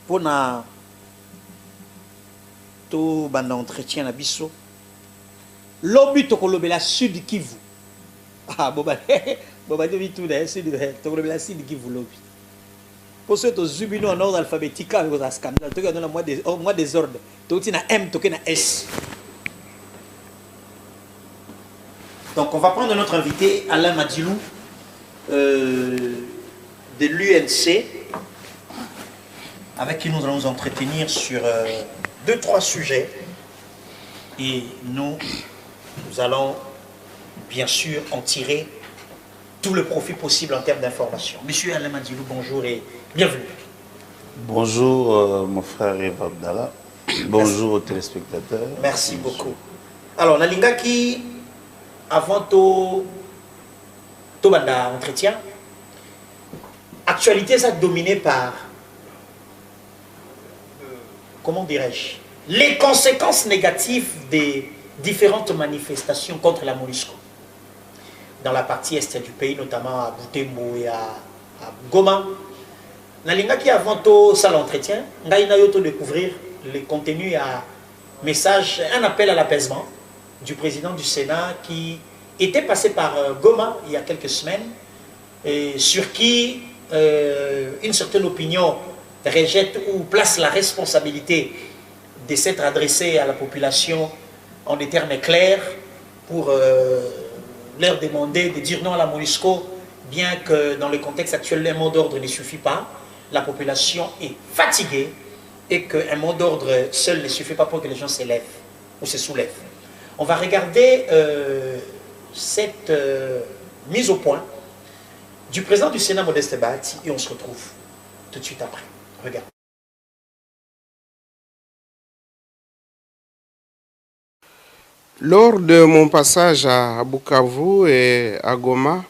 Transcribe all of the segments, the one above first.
pour tout bande entretien na biso. L'obut tokolobela Sud Kivu. Ah boba boba de tout là Sud tokolobela Sud Kivu lobi. Pour ceux qui zubino en ordre alphabétique avec un scandale, tu as moi désordre. Tu as M, tu as S. Donc on va prendre notre invité Alain Madilou de l'UNC, avec qui nous allons nous entretenir sur 2-3 sujets. Et nous allons bien sûr en tirer tout le profit possible en termes d'information. Monsieur Alain Madilou, bonjour et bienvenue. Bonjour mon frère Eva Abdallah. Bonjour aux téléspectateurs. Merci beaucoup. Alors, Nalinga qui, avant tout banda entretien, actualité ça dominée par, comment dirais-je, les conséquences négatives des différentes manifestations contre la MONUSCO dans la partie est du pays, notamment à Butembo et à Goma. Nalinga qui avant tout ça l'entretien, ngaïna yoto découvrir les contenus à message, un appel à l'apaisement du président du Sénat qui était passé par Goma il y a quelques semaines, et sur qui une certaine opinion rejette ou place la responsabilité de s'être adressé à la population en des termes clairs pour leur demander de dire non à la MONUSCO, bien que dans le contexte actuel, un mot d'ordre ne suffit pas. La population est fatiguée et qu'un mot d'ordre seul ne suffit pas pour que les gens s'élèvent ou se soulèvent. On va regarder cette mise au point du président du Sénat, Modeste Bahati, et on se retrouve tout de suite après. Regarde. Lors de mon passage à Bukavu et à Goma,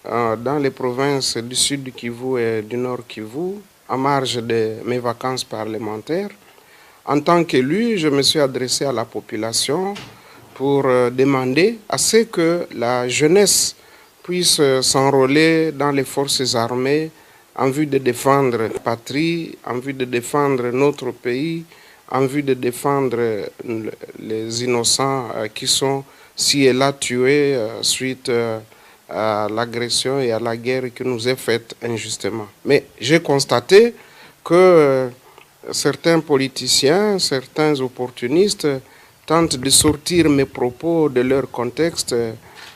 dans les provinces du sud Kivu et du nord Kivu, à marge de mes vacances parlementaires, en tant qu'élu, je me suis adressé à la population pour demander à ce que la jeunesse puisse s'enrôler dans les forces armées en vue de défendre la patrie, en vue de défendre notre pays, en vue de défendre les innocents qui sont ci et là tués suite à l'agression et à la guerre qui nous est faite injustement. Mais j'ai constaté que certains politiciens, certains opportunistes tentent de sortir mes propos de leur contexte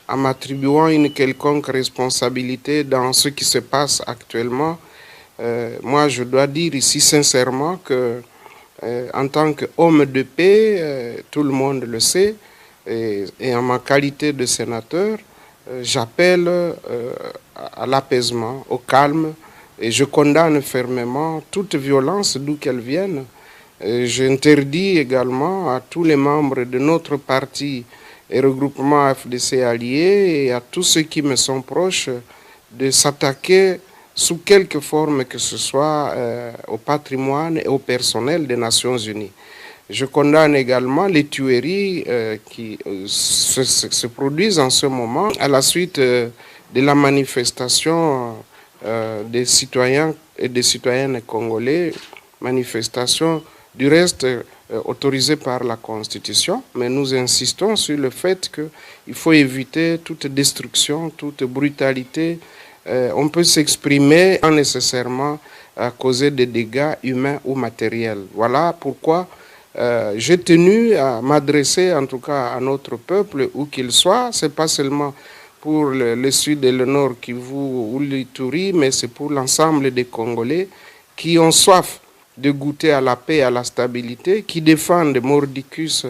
en m'attribuant une quelconque responsabilité dans ce qui se passe actuellement. Moi, je dois dire ici sincèrement que en tant qu'homme de paix, tout le monde le sait, et en ma qualité de sénateur, j'appelle à l'apaisement, au calme, et je condamne fermement toute violence d'où qu'elle vienne. J'interdis également à tous les membres de notre parti et regroupement FDC alliés et à tous ceux qui me sont proches de s'attaquer sous quelque forme que ce soit au patrimoine et au personnel des Nations Unies. Je condamne également les tueries qui se produisent en ce moment à la suite de la manifestation des citoyens et des citoyennes congolais, manifestation du reste autorisée par la Constitution, mais nous insistons sur le fait qu'il faut éviter toute destruction, toute brutalité. On peut s'exprimer sans nécessairement causer des dégâts humains ou matériels. Voilà pourquoi j'ai tenu à m'adresser en tout cas à notre peuple, où qu'il soit. Ce n'est pas seulement pour le sud et le nord Kivu ou l'Ituri, mais c'est pour l'ensemble des Congolais qui ont soif de goûter à la paix et à la stabilité, qui défendent mordicus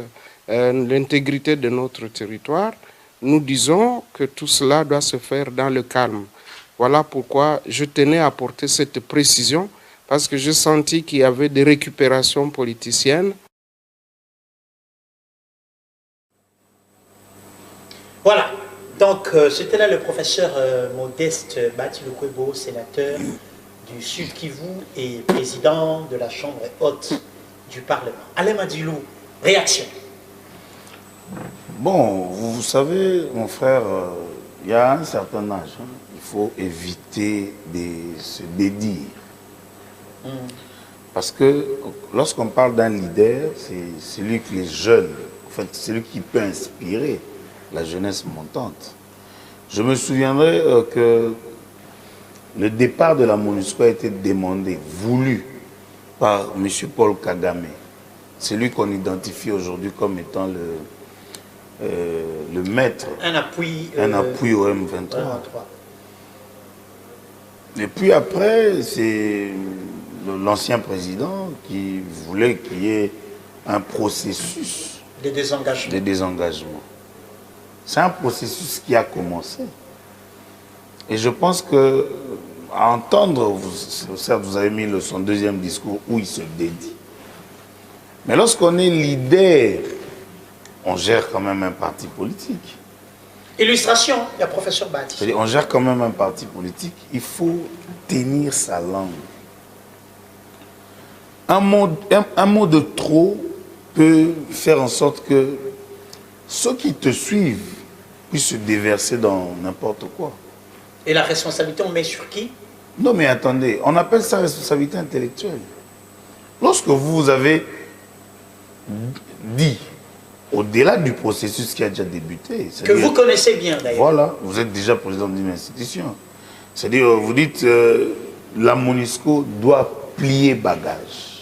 l'intégrité de notre territoire. Nous disons que tout cela doit se faire dans le calme. Voilà pourquoi je tenais à apporter cette précision, parce que j'ai senti qu'il y avait des récupérations politiciennes. Voilà, donc c'était là le professeur Modeste Bahati Lukwebo, sénateur du Sud Kivu et président de la Chambre haute du Parlement. Alain Madilou, réaction. Bon, vous savez, mon frère, il y a un certain âge, il faut éviter de se dédire. Parce que lorsqu'on parle d'un leader, c'est celui que les jeunes, enfin, celui qui peut inspirer la jeunesse montante. Je me souviendrai que le départ de la MONUSCO a été demandé, voulu par M. Paul Kagame. C'est lui qu'on identifie aujourd'hui comme étant le maître. Un appui au M23. Et puis après, c'est l'ancien président qui voulait qu'il y ait un processus de désengagement. C'est un processus qui a commencé. Et je pense que, à entendre, certes vous avez mis son deuxième discours où il se dédie. Mais lorsqu'on est leader, on gère quand même un parti politique. Illustration, il y a professeur Badi. C'est-à-dire, on gère quand même un parti politique, il faut tenir sa langue. Un mot de trop peut faire en sorte que ceux qui te suivent puissent se déverser dans n'importe quoi. Et la responsabilité, on met sur qui? Non, mais attendez, on appelle ça responsabilité intellectuelle. Lorsque vous avez dit, au-delà du processus qui a déjà débuté... Que vous connaissez bien, d'ailleurs. Voilà, vous êtes déjà président d'une institution. C'est-à-dire, vous dites, la MONUSCO doit plier bagage.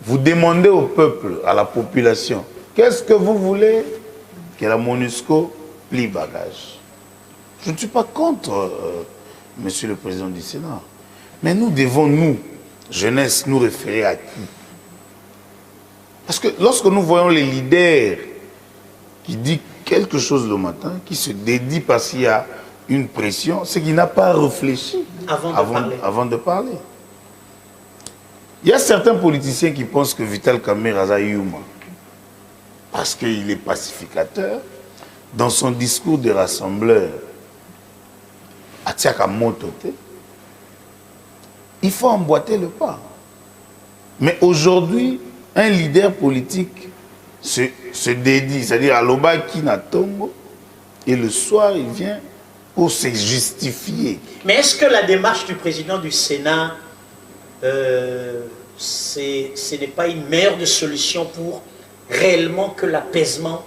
Vous demandez au peuple, à la population, qu'est-ce que vous voulez que la MONUSCO plie bagage? Je ne suis pas contre, monsieur le président du Sénat. Mais nous devons, nous, jeunesse, nous référer à qui? Parce que lorsque nous voyons les leaders qui disent quelque chose le matin, qui se dédient parce qu'il y a une pression, c'est qu'il n'a pas réfléchi avant de parler. Il y a certains politiciens qui pensent que Vital Kamerhe Aza Yuma, parce qu'il est pacificateur, dans son discours de rassembleur, à Tiaka Motote, il faut emboîter le pas. Mais aujourd'hui, un leader politique se dédie, c'est-à-dire à l'Oba Kinatongo, et le soir, il vient pour se justifier. Mais est-ce que la démarche du président du Sénat, ce n'est pas une meilleure de solution pour réellement que l'apaisement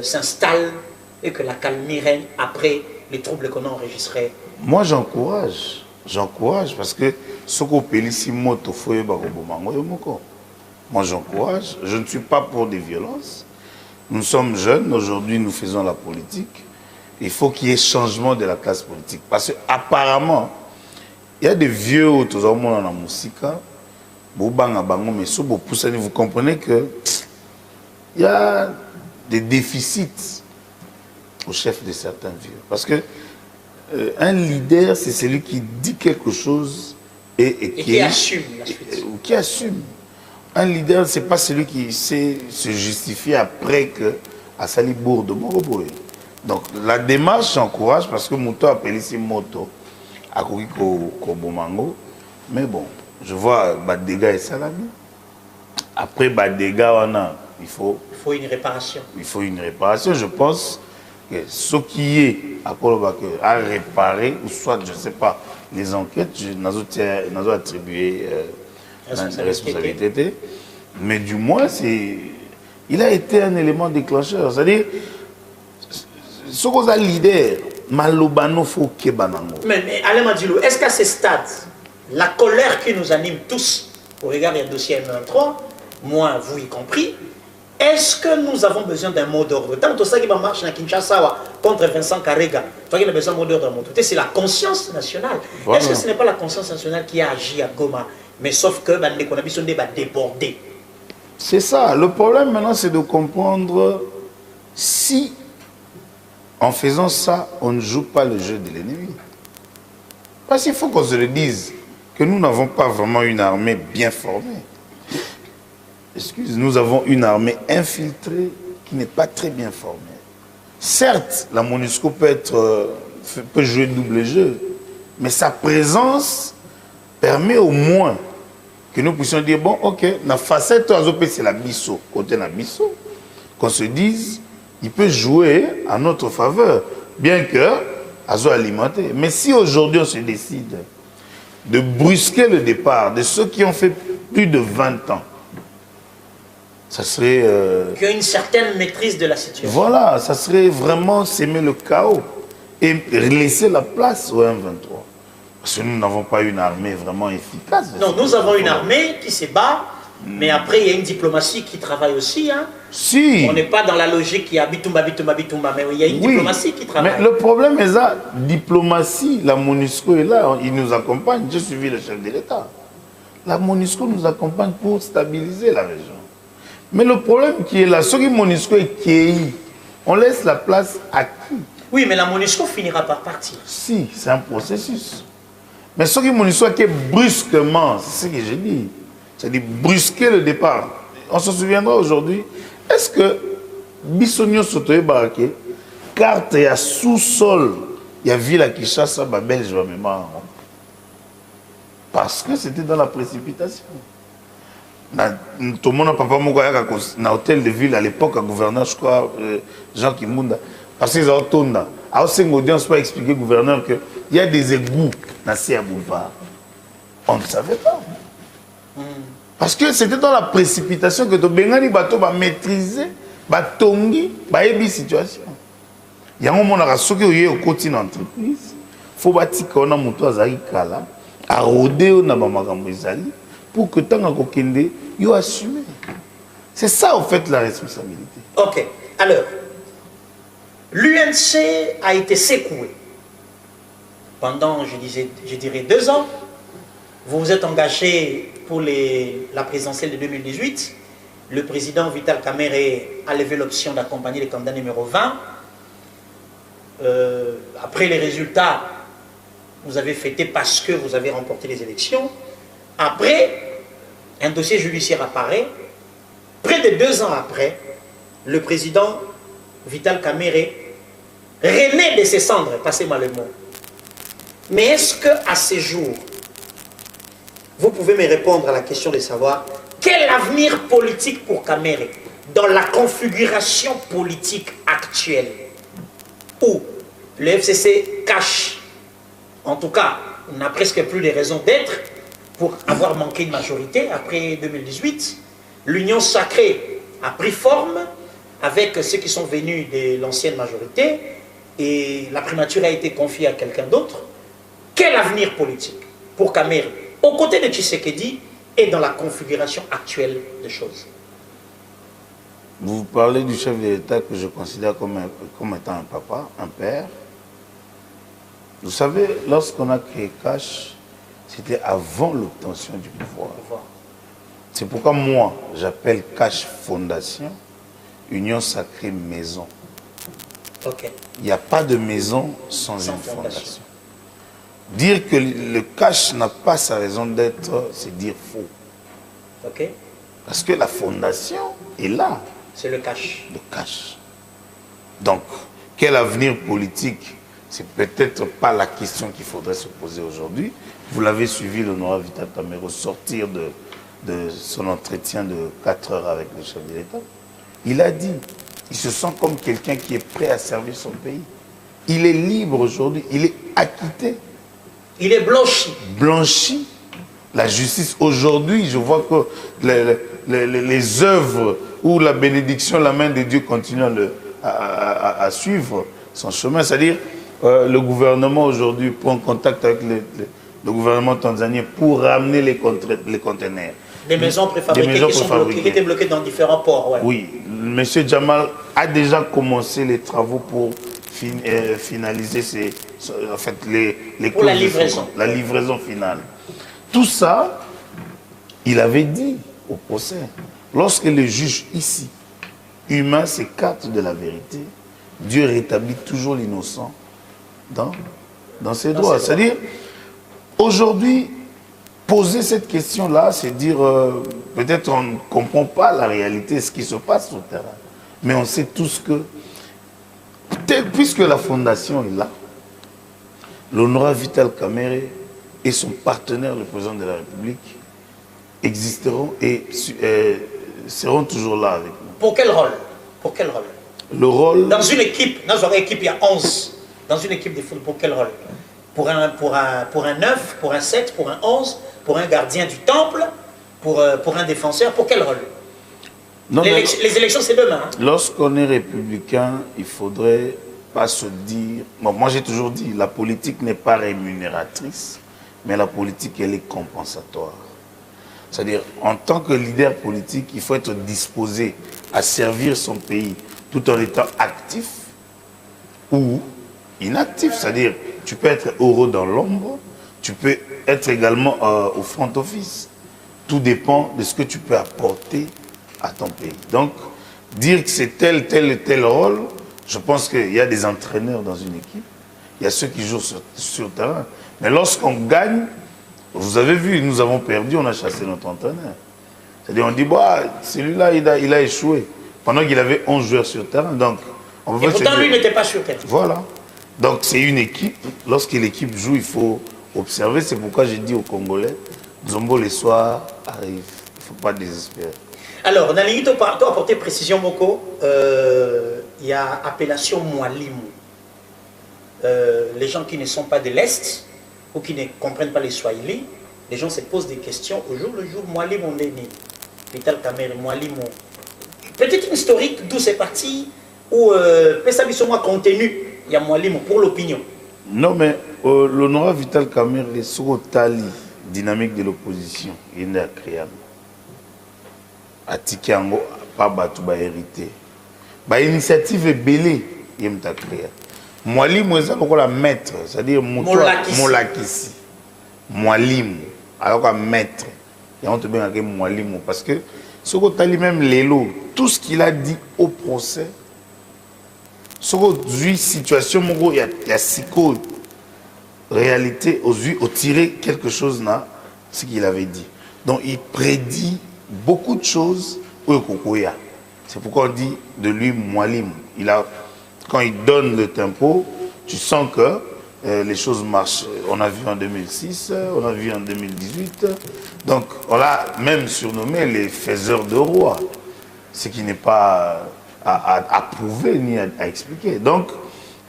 s'installe et que la calmie règne après les troubles qu'on a enregistrés? Moi, j'encourage. J'encourage parce que ce qu'on peut ici, moi, j'encourage. Je ne suis pas pour des violences. Nous sommes jeunes. Aujourd'hui, nous faisons la politique. Il faut qu'il y ait changement de la classe politique. Parce qu'apparemment, il y a des vieux autour de la musique. Vous comprenez que il y a des déficits au chef de certains vieux. Parce que un leader, c'est celui qui dit quelque chose et qui assume la suite. Qui assume. Un leader, ce n'est pas celui qui sait se justifier après que Asali Bourde Moroboé. Donc la démarche, j'encourage parce que Mouto appelle ici Moto à Kobomango. Mais bon, je vois Badega et Salami. Après Badega, il faut une réparation. Il faut une réparation. Je pense que ce qui est à réparer, ou soit, je ne sais pas, les enquêtes, je n'ai attribué la responsabilité. Mais du moins, il a été un élément déclencheur. C'est-à-dire, ce qu'on a leader, Malobano faut Kebanango. Mais Alain Madjilou, est-ce qu'à ce stade, la colère qui nous anime tous au regard du dossier M23, moi, vous y compris, est-ce que nous avons besoin d'un mot d'ordre? Tant que ça qui marche à Kinshasa contre Vincent Karega, toi qui as besoin d'un mot d'ordre, c'est la conscience nationale. Voilà. Est-ce que ce n'est pas la conscience nationale qui a agi à Goma? Mais sauf que les Konabis sont débordés. C'est ça. Le problème maintenant, c'est de comprendre si, en faisant ça, on ne joue pas le jeu de l'ennemi. Parce qu'il faut qu'on se le dise, que nous n'avons pas vraiment une armée bien formée. Nous avons une armée infiltrée qui n'est pas très bien formée. Certes, la MONUSCO peut jouer double jeu, mais sa présence permet au moins que nous puissions dire, bon, ok, la facette c'est la bisso, côté la bisso, qu'on se dise, il peut jouer à notre faveur, bien que azo alimenté. Mais si aujourd'hui on se décide de brusquer le départ de ceux qui ont fait plus de 20 ans. Ça serait... Qui a une certaine maîtrise de la situation. Voilà, ça serait vraiment s'aimer le chaos et laisser la place au M23. Parce que nous n'avons pas une armée vraiment efficace. Non, nous avons une armée qui se bat, mais après il y a une diplomatie qui travaille aussi. Hein. Si. On n'est pas dans la logique qui a bitumba, bitumba, bitumba, mais il y a une diplomatie qui travaille. Mais le problème est ça, diplomatie, la MONUSCO est là, il nous accompagne. J'ai suivi le chef de l'État. La MONUSCO nous accompagne pour stabiliser la région. Mais le problème qui est là, ce qui MONUSCO est qui, on laisse la place à qui? Oui, mais la MONUSCO finira par partir. Si, c'est un processus. Mais ce qui MONUSCO est brusquement, c'est ce que j'ai dit, c'est-à-dire brusquer le départ. On se souviendra aujourd'hui, est-ce que Bissonio Sotoé Baraké, carte et à sous-sol, il y a ville à Kinshasa, Belge, je mémoire. Parce que c'était dans la précipitation. Tout le monde n'a pas dans l'hôtel de ville à l'époque, un gouverneur, je crois, Jean Kimunda. Parce qu'ils ont tourné. Alors, c'est une audience pour expliquer au gouverneur qu'il y a des égouts dans ces boulevard. On ne savait pas. Parce que c'était dans la précipitation que Bengani Bato va maîtriser, va tongi, va ébi situation. Il y a un moment où ceux qui ont au côté d'une entreprise, il faut bâtir qu'on a monté à Zarikala, à rôder au Nabamagambizali, pour que tant qu'on kende, il faut assumer. C'est ça, en fait, la responsabilité. Ok. Alors, l'UNC a été secoué pendant, je dirais, 2 ans. Vous vous êtes engagé pour la présidentielle de 2018. Le président Vital Kamerhe a levé l'option d'accompagner le candidat numéro 20. Après les résultats, vous avez fêté parce que vous avez remporté les élections. Après, un dossier judiciaire apparaît. Près de 2 ans après, le président Vital Kamerhe renaît de ses cendres, passez-moi le mot. Mais est-ce qu'à ce jour, vous pouvez me répondre à la question de savoir quel avenir politique pour Kamerhe dans la configuration politique actuelle où le FCC cache, en tout cas, on n'a presque plus de raisons d'être pour avoir manqué une majorité après 2018. L'Union sacrée a pris forme avec ceux qui sont venus de l'ancienne majorité et la primature a été confiée à quelqu'un d'autre. Quel avenir politique pour Kamerhe aux côtés de Tshisekedi et dans la configuration actuelle des choses? Vous parlez du chef de l'État que je considère comme étant un papa, un père. Vous savez, lorsqu'on a créé Cash, c'était avant l'obtention du pouvoir. C'est pourquoi moi, j'appelle Cash Fondation, Union Sacrée Maison. Okay. Il n'y a pas de maison sans une fondation. Dire que le cash n'a pas sa raison d'être, c'est dire faux. Okay. Parce que la fondation est là. C'est le cash. Le cash. Donc, quel avenir politique? C'est peut-être pas la question qu'il faudrait se poser aujourd'hui. Vous l'avez suivi, l'honorable Vital Kamerhe, sortir de son entretien de 4 heures avec le chef de l'État. Il a dit, il se sent comme quelqu'un qui est prêt à servir son pays. Il est libre aujourd'hui, il est acquitté. Il est blanchi. Blanchi. La justice, aujourd'hui, je vois que les œuvres où la bénédiction, la main de Dieu continue à suivre son chemin. C'est-à-dire, le gouvernement aujourd'hui prend contact avec le gouvernement tanzanien pour ramener les conteneurs. Des maisons préfabriquées qui étaient bloquées dans différents ports. Ouais. Oui, M. Djamal a déjà commencé les travaux pour finaliser les pour la livraison. La livraison finale. Tout ça, il avait dit au procès. Lorsque le juge ici, humain, s'écarte de la vérité, Dieu rétablit toujours l'innocent dans ses droits. C'est-à-dire, aujourd'hui, poser cette question-là, c'est dire, peut-être on ne comprend pas la réalité, ce qui se passe sur le terrain. Mais on sait tous que, puisque la fondation est là, l'honorable Vital Kamerhe et son partenaire, le président de la République, existeront et seront toujours là avec nous. Pour quel rôle? Pour quel rôle? Le rôle... Dans une équipe, il y a 11. Dans une équipe de foot, pour quel rôle? pour un 9, pour un 7, pour un 11, pour un gardien du temple, pour un défenseur, pour quel rôle? Non, les élections, c'est demain. Hein? Lorsqu'on est républicain, il faudrait pas se dire... Bon, moi, j'ai toujours dit, la politique n'est pas rémunératrice, mais la politique, elle est compensatoire. C'est-à-dire, en tant que leader politique, il faut être disposé à servir son pays tout en étant actif ou inactif. C'est-à-dire, tu peux être heureux dans l'ombre, tu peux être également au front office. Tout dépend de ce que tu peux apporter à ton pays. Donc, dire que c'est tel rôle, je pense qu'il y a des entraîneurs dans une équipe, il y a ceux qui jouent sur le terrain. Mais lorsqu'on gagne, vous avez vu, nous avons perdu, on a chassé notre entraîneur. C'est-à-dire, on dit, bah, celui-là, il a échoué, pendant qu'il avait 11 joueurs sur le terrain. Donc, on peut et pourtant, lui n'était pas sur le terrain. Voilà. Donc, c'est une équipe. Lorsque l'équipe joue, il faut observer. C'est pourquoi j'ai dit aux Congolais, Zombo, les soirs arrivent. Il ne faut pas désespérer. Alors, dans les tu as apporté précision, Moko, il y a appellation Mwalimu. Les gens qui ne sont pas de l'Est ou qui ne comprennent pas les Swahili, les gens se posent des questions au jour le jour. Mwalimu on est né. Vital Kamerhe, Mwalimu. Peut-être une historique d'où c'est parti, ou peut-être moi contenu, il y a Mwalimu pour l'opinion. Non, mais l'honorable Vital Kamerhe, les Sogotali, dynamique de l'opposition, il est à créer. À Tikiango, pas Batouba hérité. Bah, initiative est belée, il est à créer. Mwalimu, c'est la maître, c'est-à-dire Molakisi. Mwalimu, alors qu'un maître. Et on te bien avec Mwalimu. Parce que ce que tu as même l'élo, tout ce qu'il a dit au procès, ce que tu situation, il y a psycho, réalité, au tirer quelque chose là, ce qu'il avait dit. Donc il prédit beaucoup de choses au Kokoya. C'est pourquoi on dit de lui Mwalimu. Quand il donne le tempo, tu sens que les choses marchent. On a vu en 2006, on a vu en 2018. Donc, on l'a même surnommé les faiseurs de rois. Ce qui n'est pas à prouver ni à expliquer. Donc,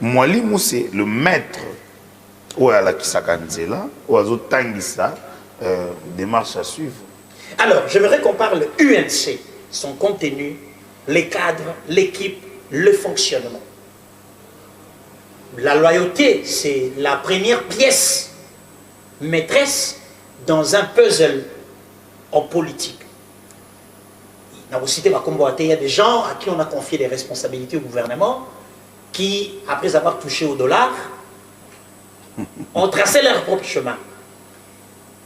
Mwalimu, c'est le maître ou à la Kisakanzela, ou à Zotangisa, démarche à suivre. Alors, j'aimerais qu'on parle UNC, son contenu, les cadres, l'équipe, le fonctionnement. La loyauté, c'est la première pièce maîtresse dans un puzzle en politique. Dans vos cités, il y a des gens à qui on a confié des responsabilités au gouvernement qui, après avoir touché au dollar, ont tracé leur propre chemin.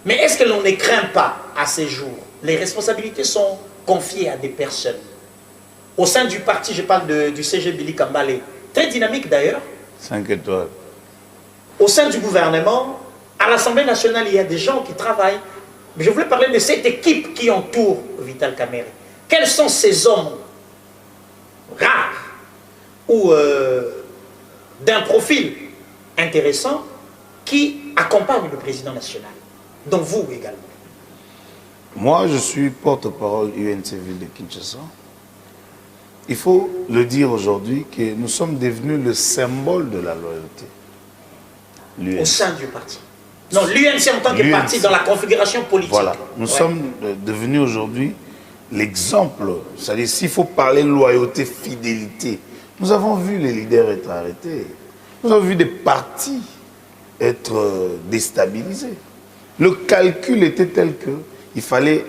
Mais est-ce que l'on ne craint pas à ces jours? Les responsabilités sont confiées à des personnes. Au sein du parti, je parle du CG Billy Kambale, très dynamique d'ailleurs. 5 étoiles. Au sein du gouvernement, à l'Assemblée nationale, il y a des gens qui travaillent. Mais je voulais parler de cette équipe qui entoure Vital Kamerhe. Quels sont ces hommes rares ou d'un profil intéressant qui accompagnent le président national, dont vous également? Moi, je suis porte-parole UNC Ville de Kinshasa. Il faut le dire aujourd'hui que nous sommes devenus le symbole de la loyauté. Au sein du parti. Non, l'UNC en tant que parti dans la configuration politique. Voilà, nous sommes devenus aujourd'hui l'exemple. C'est-à-dire, s'il faut parler loyauté, fidélité, nous avons vu les leaders être arrêtés. Nous avons vu des partis être déstabilisés. Le calcul était tel qu'il fallait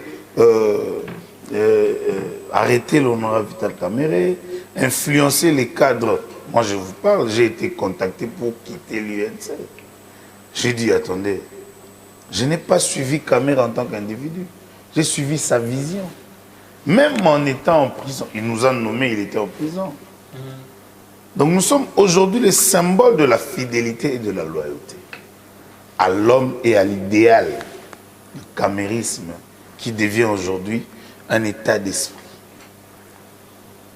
arrêter l'honorable Vital Kamerhe, influencer les cadres. Moi, je vous parle, j'ai été contacté pour quitter l'UNC. J'ai dit, attendez, je n'ai pas suivi Kamerhe en tant qu'individu. J'ai suivi sa vision. Même en étant en prison, il nous a nommé, il était en prison. Donc nous sommes aujourd'hui les symboles de la fidélité et de la loyauté à l'homme et à l'idéal du camérisme qui devient aujourd'hui un état d'esprit.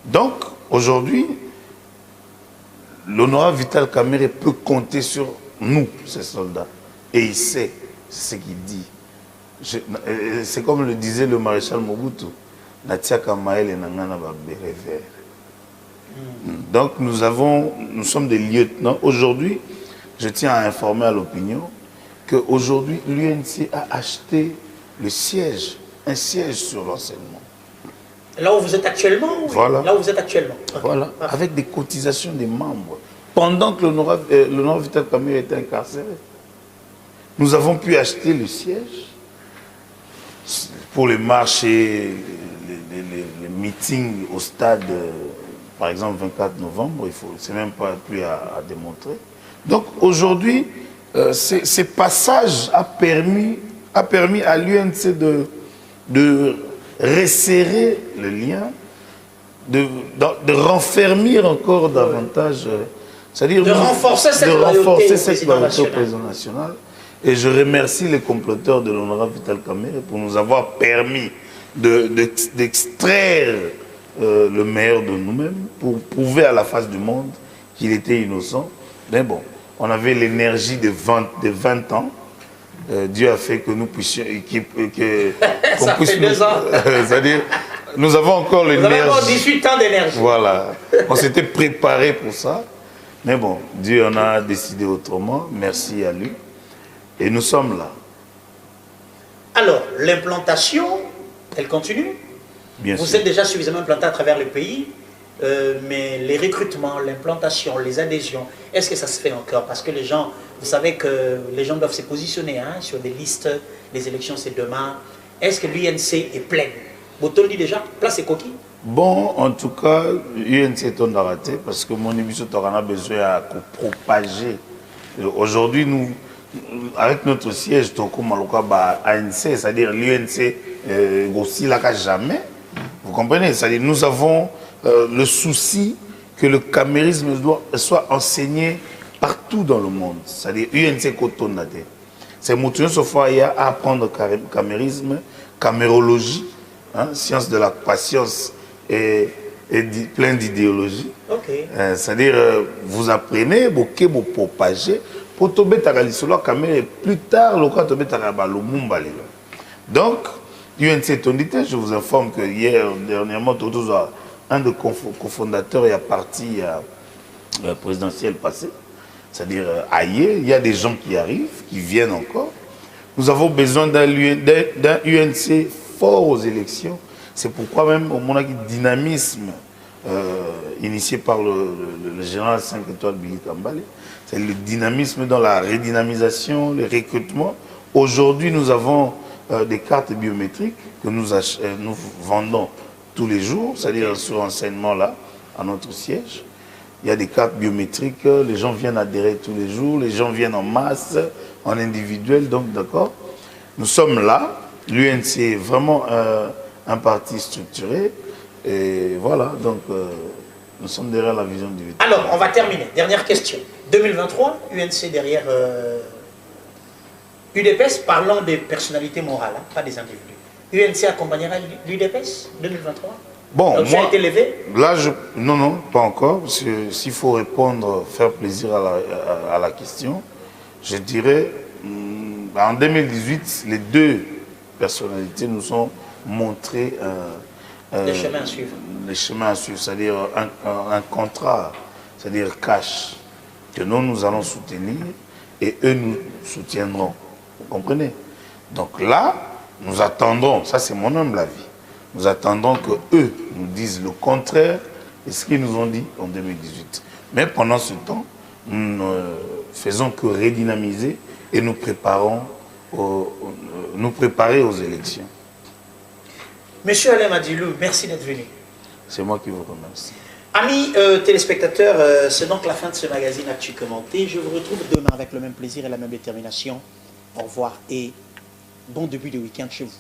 Donc aujourd'hui, l'honorable Vital Kamerhe peut compter sur nous, ces soldats. Et il sait ce qu'il dit. C'est comme le disait le maréchal Mobutu. Donc nous sommes des lieutenants. Aujourd'hui, je tiens à informer à l'opinion qu'aujourd'hui, l'UNC a acheté le siège, un siège sur l'enseignement. Là où vous êtes actuellement? Oui. Voilà. Là où vous êtes actuellement. Okay. Voilà, avec des cotisations des membres. Pendant que l'honorable Vital Kamerhe était incarcéré, nous avons pu acheter le siège pour les marchés, les meetings au stade, par exemple 24 novembre, c'est même pas plus à démontrer. Donc aujourd'hui, ces passages a permis à l'UNC de resserrer le lien, de renfermir encore davantage, c'est-à-dire de renforcer cette loyauté au président national. Et je remercie les comploteurs de l'honorable Vital Kamerhe pour nous avoir permis d'extraire le meilleur de nous-mêmes pour prouver à la face du monde qu'il était innocent. Mais bon, on avait l'énergie de 20 ans. Dieu a fait que nous puissions... Ça fait 2 ans. C'est-à-dire, nous avons encore l'énergie. Nous avons 18 ans d'énergie. Voilà. On s'était préparé pour ça. Mais bon, Dieu en a décidé autrement. Merci à lui. Et nous sommes là. Alors, l'implantation, elle continue? Bien sûr. Vous êtes déjà suffisamment implanté à travers le pays, mais les recrutements, l'implantation, les adhésions, est-ce que ça se fait encore? Parce que les gens, vous savez que les gens doivent se positionner sur des listes, les élections c'est demain. Est-ce que l'UNC est pleine? Boton dit déjà, place est coquille? Bon, en tout cas, l'UNC est en raté parce que mon émission a besoin de propager. Aujourd'hui, nous, avec notre siège, ANC, c'est-à-dire l'UNC aussi là jamais. Vous comprenez? C'est-à-dire nous avons le souci que le camérisme soit enseigné partout dans le monde. C'est-à-dire UNC Kotonade. C'est Moutoun Sofaya à apprendre camérisme, camérologie, hein, science de la patience et plein d'idéologie. Okay. C'est-à-dire vous apprenez, vous propager. Pour tomber sur caméra plus tard, le cas tomber le Mumba. Donc, UNC Tondité, je vous informe que hier, dernièrement, un des cofondateurs est parti à la présidentielle passée, c'est-à-dire ailleurs, il y a des gens qui arrivent, qui viennent encore. Nous avons besoin d'un UNC fort aux élections. C'est pourquoi même au moment du dynamisme initié par le général 5 étoiles Billy Kambale, c'est le dynamisme dans la redynamisation, le recrutement. Aujourd'hui, nous avons des cartes biométriques que nous vendons tous les jours, c'est-à-dire sur enseignement là, à notre siège. Il y a des cartes biométriques, les gens viennent adhérer tous les jours, les gens viennent en masse, en individuel, donc d'accord. Nous sommes là, l'UNC est vraiment un parti structuré, et voilà, donc nous sommes derrière la vision du... Alors, on va terminer. Dernière question. 2023, UNC derrière UDPS, parlons des personnalités morales, hein, pas des individus. UNC accompagnera l'UDPS 2023? Bon, donc, moi, ça a été levé? Là, non, pas encore. S'il faut répondre, faire plaisir à la question, je dirais, en 2018, les deux personnalités nous ont montré les chemins à suivre. Les chemins à suivre, c'est-à-dire un contrat, c'est-à-dire cash, que nous allons soutenir et eux nous soutiendront. Vous comprenez? Donc là, nous attendons, ça c'est mon humble avis, nous attendons que eux nous disent le contraire de ce qu'ils nous ont dit en 2018. Mais pendant ce temps, nous ne faisons que redynamiser et nous préparer aux élections. Monsieur Alain Madilou, merci d'être venu. C'est moi qui vous remercie. Amis téléspectateurs, c'est donc la fin de ce magazine Actu Commenté. Je vous retrouve demain avec le même plaisir et la même détermination. Au revoir et bon début de week-end chez vous.